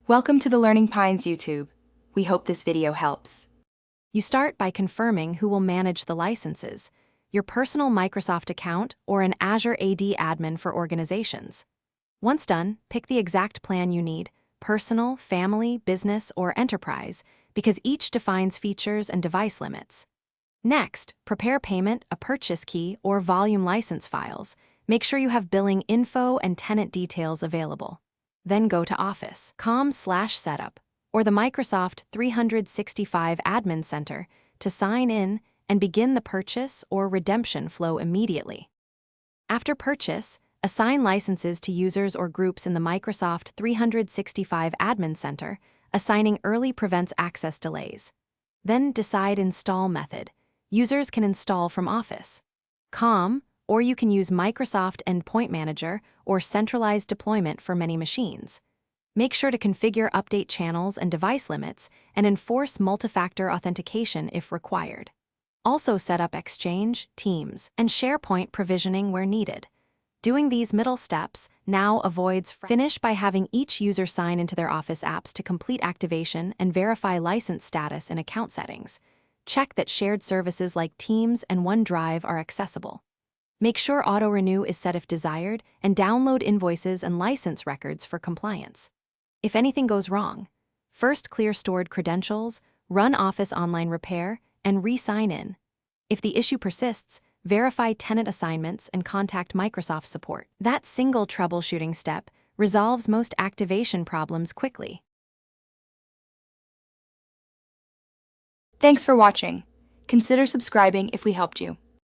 Welcome to the Learning Pines YouTube. We hope this video helps. You start by confirming who will manage the licenses, your personal Microsoft account or an Azure AD admin for organizations. Once done, pick the exact plan you need, personal, family, business, or enterprise, because each defines features and device limits. Next, prepare payment, a purchase key, or volume license files. Make sure you have billing info and tenant details available. Then go to Office.com/setup or the Microsoft 365 Admin Center to sign in and begin the purchase or redemption flow immediately. After purchase, assign licenses to users or groups in the Microsoft 365 Admin Center. Assigning early prevents access delays. Then decide install method. Users can install from Office.com, or you can use Microsoft Endpoint Manager or centralized deployment for many machines. Make sure to configure update channels and device limits and enforce multi-factor authentication if required. Also set up Exchange, Teams, and SharePoint provisioning where needed. Doing these middle steps now avoids finish by having each user sign into their Office apps to complete activation and verify license status in account settings. Check that shared services like Teams and OneDrive are accessible. Make sure auto-renew is set if desired, and download invoices and license records for compliance. If anything goes wrong, first clear stored credentials, run Office Online Repair, and re-sign in. If the issue persists, verify tenant assignments and contact Microsoft support. That single troubleshooting step resolves most activation problems quickly. Thanks for watching. Consider subscribing if we helped you.